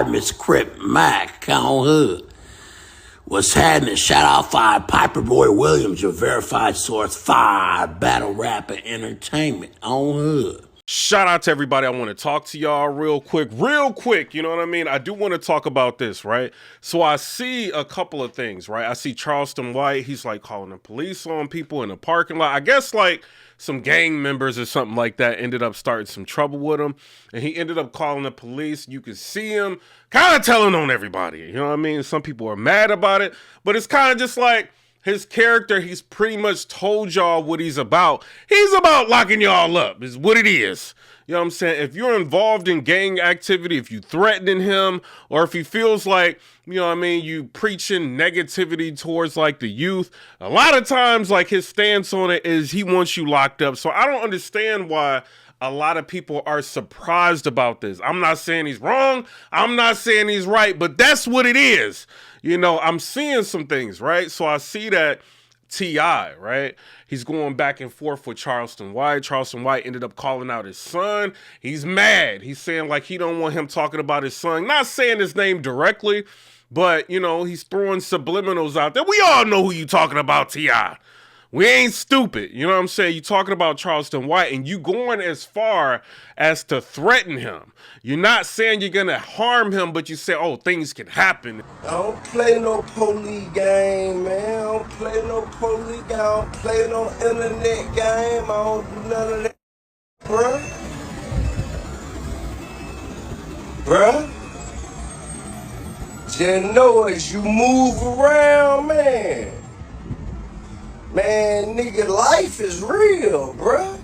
Miss Crip Mac on hood. What's happening? Shout out PIPERBOY Williams, your verified source, battle rap and entertainment on hood. Shout out to everybody. I want to talk to y'all real quick, you know what I mean? I do want to talk about this, right? So I see a couple of things, right? I see Charleston White, he's like calling the police on people in the parking lot. I guess like some gang members or something like that ended up starting some trouble with him, and he ended up calling the police. You can see him kind of telling on everybody, you know what I mean? Some people are mad about it, but it's kind of just like, his character, he's pretty much told y'all what he's about. He's about locking y'all up, is what it is. You know what I'm saying? If you're involved in gang activity, if you threatening him, or if he feels like, you know what I mean, you preaching negativity towards like the youth, a lot of times like his stance on it is he wants you locked up. So I don't understand why a lot of people are surprised about this. I'm not saying he's wrong. I'm not saying he's right, but that's what it is. You know, I'm seeing some things, right? So I see that T.I., right? He's going back and forth with Charleston White. Charleston White ended up calling out his son. He's mad. He's saying like he don't want him talking about his son. Not saying his name directly, but, you know, he's throwing subliminals out there. We all know who you talking about, T.I. We ain't stupid, you know what I'm saying? You talking about Charleston White and you going as far as to threaten him. You're not saying you're gonna harm him, but you say, oh, things can happen. I don't play no police game, man. I don't play no police game. I don't play no internet game. I don't do none of that, bruh. Just know as you move around, man. Man, nigga, life is real, bruh.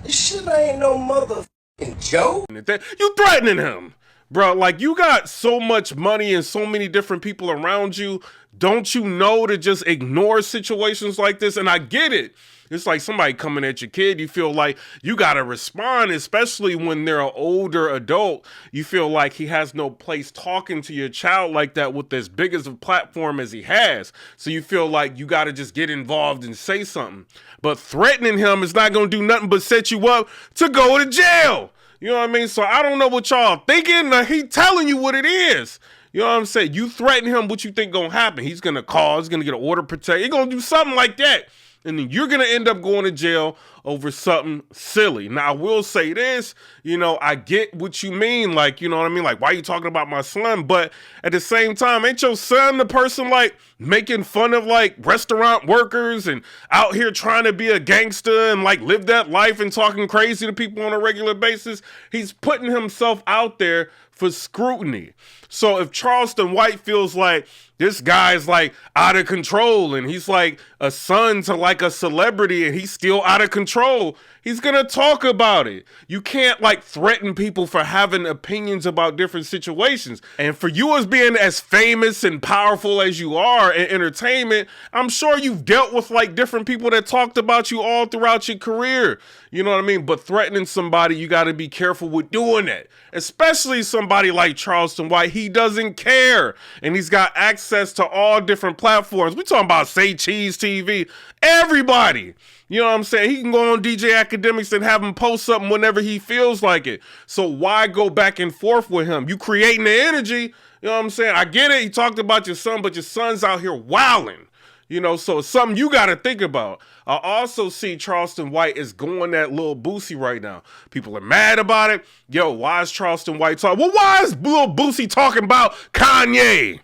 This shit ain't no motherfucking joke. You threatening him, bro. Like, you got so much money and so many different people around you. Don't you know to just ignore situations like this? And I get it. It's like somebody coming at your kid. You feel like you got to respond, especially when they're an older adult. You feel like he has no place talking to your child like that with as big as a platform as he has. So you feel like you got to just get involved and say something. But threatening him is not going to do nothing but set you up to go to jail. You know what I mean? So I don't know what y'all thinking. He telling you what it is. You know what I'm saying? You threaten him, what you think going to happen? He's going to call. He's going to get an order of protection. He's going to do something like that. And then you're going to end up going to jail over something silly. Now, I will say this, you know, I get what you mean. Like, you know what I mean? Like, why are you talking about my son? But at the same time, ain't your son the person like making fun of like restaurant workers and out here trying to be a gangster and like live that life and talking crazy to people on a regular basis? He's putting himself out there for scrutiny. So if Charleston White feels like this guy's like out of control and he's like a son to like a celebrity and he's still out of control, he's gonna talk about it. You can't like threaten people for having opinions about different situations. And for you as being as famous and powerful as you are in entertainment, I'm sure you've dealt with like different people that talked about you all throughout your career. You know what I mean? But threatening somebody, you got to be careful with doing that. Especially somebody like Charleston White. He doesn't care. And he's got access to all different platforms. We talking about Say Cheese TV. Everybody. You know what I'm saying? He can go on DJ Academics and have him post something whenever he feels like it. So why go back and forth with him? You creating the energy. You know what I'm saying? I get it. He talked about your son, but your son's out here wilding. You know, so it's something you got to think about. I also see Charleston White is going at LIL BOOSIE right now. People are mad about it. Yo, why is Charleston White talking? Well, why is LIL BOOSIE talking about Kanye?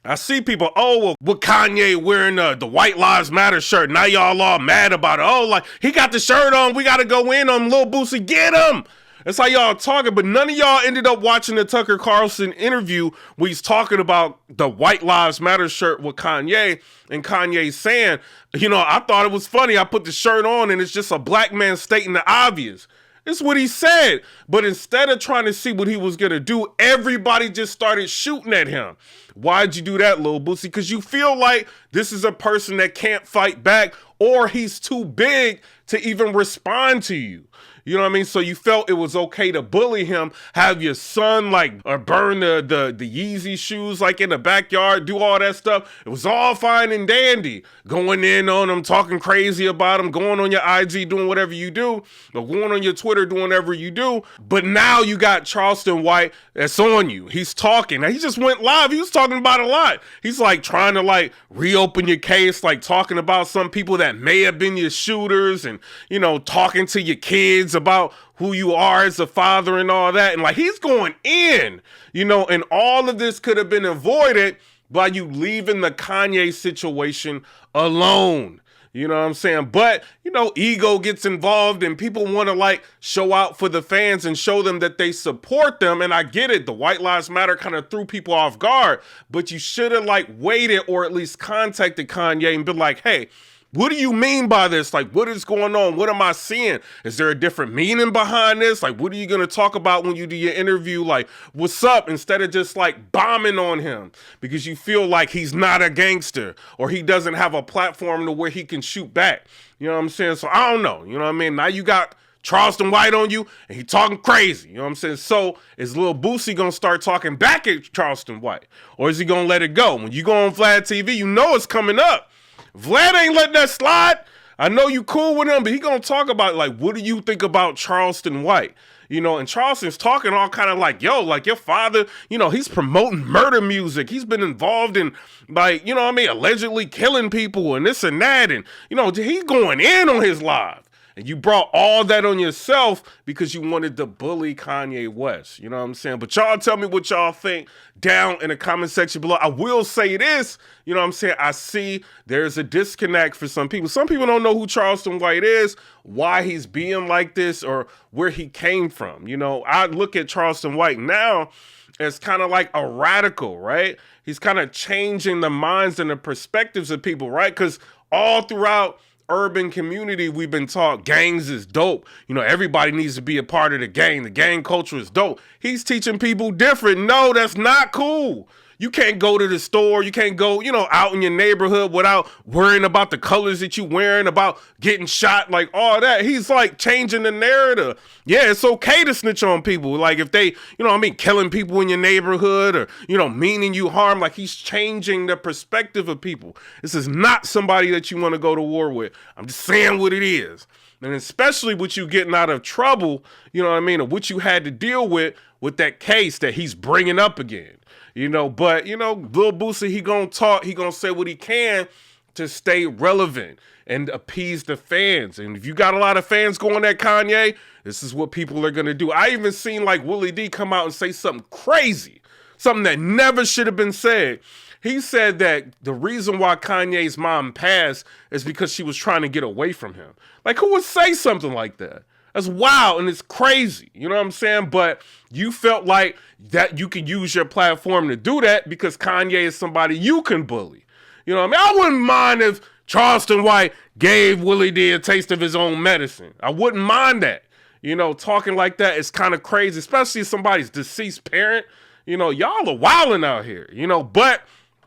I see people, oh, well, with Kanye wearing the White Lives Matter shirt. Now y'all all mad about it. Oh, like, he got the shirt on. We got to go in on LIL BOOSIE. Get him. That's how y'all talking, but none of y'all ended up watching the Tucker Carlson interview where he's talking about the White Lives Matter shirt with Kanye, and Kanye saying, you know, I thought it was funny. I put the shirt on and it's just a black man stating the obvious. It's what he said. But instead of trying to see what he was going to do, everybody just started shooting at him. Why'd you do that, Lil Boosie? Because you feel like this is a person that can't fight back, or he's too big to even respond to you. You know what I mean? So you felt it was okay to bully him, have your son like or burn the Yeezy shoes like in the backyard, do all that stuff. It was all fine and dandy. Going in on him, talking crazy about him, going on your IG, doing whatever you do, or going on your Twitter, doing whatever you do. But now you got Charleston White that's on you. He's talking. Now he just went live. He was talking about a lot. He's like trying to like reopen your case, like talking about some people that may have been your shooters and, you know, talking to your kids about who you are as a father and all that. And like, he's going in, you know, and all of this could have been avoided by you leaving the Kanye situation alone. You know what I'm saying? But, you know, ego gets involved and people want to like show out for the fans and show them that they support them. And I get it. The White Lives Matter kind of threw people off guard, but you should have like waited or at least contacted Kanye and been like, hey, what do you mean by this? Like, what is going on? What am I seeing? Is there a different meaning behind this? Like, what are you going to talk about when you do your interview? Like, what's up? Instead of just like bombing on him because you feel like he's not a gangster or he doesn't have a platform to where he can shoot back. You know what I'm saying? So I don't know. You know what I mean? Now you got Charleston White on you and he talking crazy. You know what I'm saying? So is Lil Boosie going to start talking back at Charleston White? Or is he going to let it go? When you go on Vlad TV, you know it's coming up. Vlad ain't letting that slide. I know you cool with him, but he gonna talk about like, what do you think about Charleston White? You know, and Charleston's talking all kind of like, yo, like your father, you know, he's promoting murder music. He's been involved in like, you know what I mean, allegedly killing people and this and that. And, you know, he's going in on his live. And you brought all that on yourself because you wanted to bully Kanye West. You know what I'm saying? But y'all tell me what y'all think down in the comment section below. I will say this, you know what I'm saying? I see there's a disconnect for some people. Some people don't know who Charleston White is, why he's being like this, or where he came from. You know, I look at Charleston White now as kind of like a radical, right? He's kind of changing the minds and the perspectives of people, right? Because all throughout urban community, we've been taught gangs is dope. You know, everybody needs to be a part of the gang. The gang culture is dope. He's teaching people different. No, that's not cool. You can't go to the store. You can't go, you know, out in your neighborhood without worrying about the colors that you wearing, about getting shot, like all that. He's like changing the narrative. Yeah, it's okay to snitch on people. Like if they, you know what I mean, killing people in your neighborhood or, you know, meaning you harm, like he's changing the perspective of people. This is not somebody that you want to go to war with. I'm just saying what it is. And especially with you getting out of trouble, you know what I mean, or what you had to deal with that case that he's bringing up again. You know, but, you know, Lil Boosie, he gonna talk, he gonna say what he can to stay relevant and appease the fans. And if you got a lot of fans going at Kanye, this is what people are gonna do. I even seen like Willie D come out and say something crazy, something that never should have been said. He said that the reason why Kanye's mom passed is because she was trying to get away from him. Like, who would say something like that? That's wild and it's crazy. You know what I'm saying? But you felt like that you could use your platform to do that because Kanye is somebody you can bully. You know what I mean? I wouldn't mind if Charleston White gave Willie D a taste of his own medicine. I wouldn't mind that. You know, talking like that is kind of crazy, especially if somebody's deceased parent. You know, y'all are wilding out here, you know, but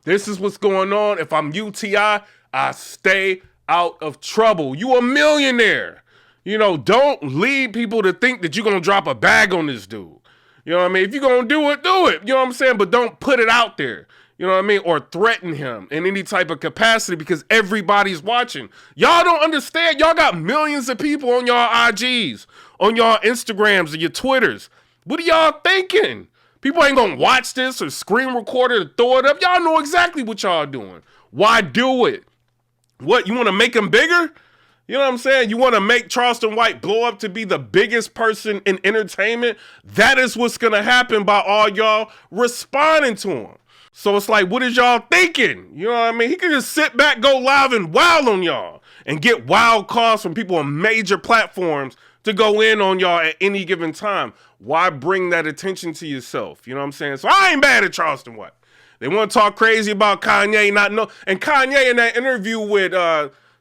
this is what's going on. If I'm UTI, I stay out of trouble. You a millionaire. You know, don't lead people to think that you're going to drop a bag on this dude. You know what I mean? If you're going to do it, do it. You know what I'm saying? But don't put it out there. You know what I mean? Or threaten him in any type of capacity because everybody's watching. Y'all don't understand. Y'all got millions of people on y'all IGs, on y'all Instagrams and your Twitters. What are y'all thinking? People ain't going to watch this or screen record it or throw it up. Y'all know exactly what y'all doing. Why do it? What, you want to make him bigger? You know what I'm saying? You want to make Charleston White blow up to be the biggest person in entertainment? That is what's going to happen by all y'all responding to him. So it's like, what is y'all thinking? You know what I mean? He can just sit back, go live and wild on y'all and get wild calls from people on major platforms to go in on y'all at any given time. Why bring that attention to yourself? You know what I'm saying? So I ain't mad at Charleston White. They want to talk crazy about Kanye, not know. And Kanye in that interview with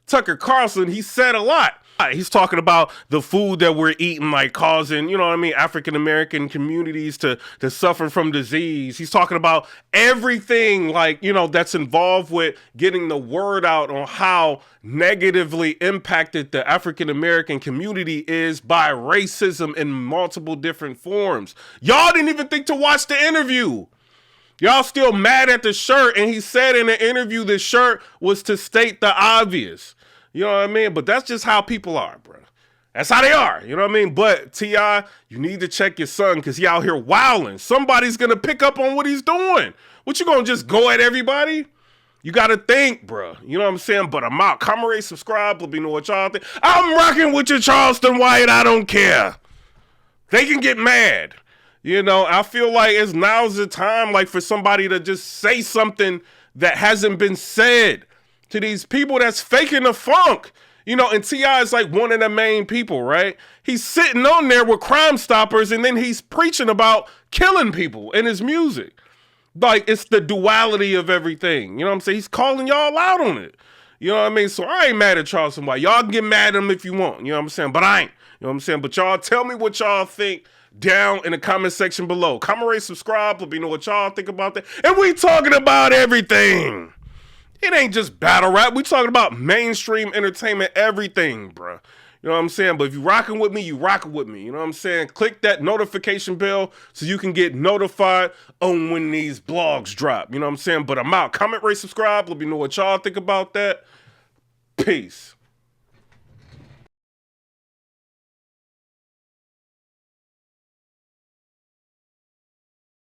Tucker Carlson, he said a lot. He's talking about the food that we're eating, like causing, you know what I mean, African American communities to suffer from disease. He's talking about everything, like, you know, that's involved with getting the word out on how negatively impacted the African American community is by racism in multiple different forms. Y'all didn't even think to watch the interview. Y'all still mad at the shirt, and he said in the interview the shirt was to state the obvious. You know what I mean? But that's just how people are, bro. That's how they are. You know what I mean? But T.I., you need to check your son because he out here wilding. Somebody's going to pick up on what he's doing. What, you going to just go at everybody? You got to think, bro. You know what I'm saying? But I'm out. Comment, rate, subscribe. Let me know what y'all think. I'm rocking with your Charleston White. I don't care. They can get mad. You know, I feel like now's the time, like, for somebody to just say something that hasn't been said to these people that's faking the funk. You know, and T.I. is like one of the main people, right? He's sitting on there with Crime Stoppers, and then he's preaching about killing people in his music. Like, it's the duality of everything. You know what I'm saying? He's calling y'all out on it. You know what I mean? So I ain't mad at Charleston White. Y'all can get mad at him if you want. You know what I'm saying? But I ain't. You know what I'm saying? But y'all tell me what y'all think down in the comment section below. Comment, rate, subscribe. Let me know what y'all think about that. And we talking about everything. It ain't just battle rap. We talking about mainstream entertainment, everything, bro. You know what I'm saying? But if you rocking with me, you rocking with me. You know what I'm saying? Click that notification bell so you can get notified on when these blogs drop. You know what I'm saying? But I'm out. Comment, rate, subscribe. Let me know what y'all think about that. Peace.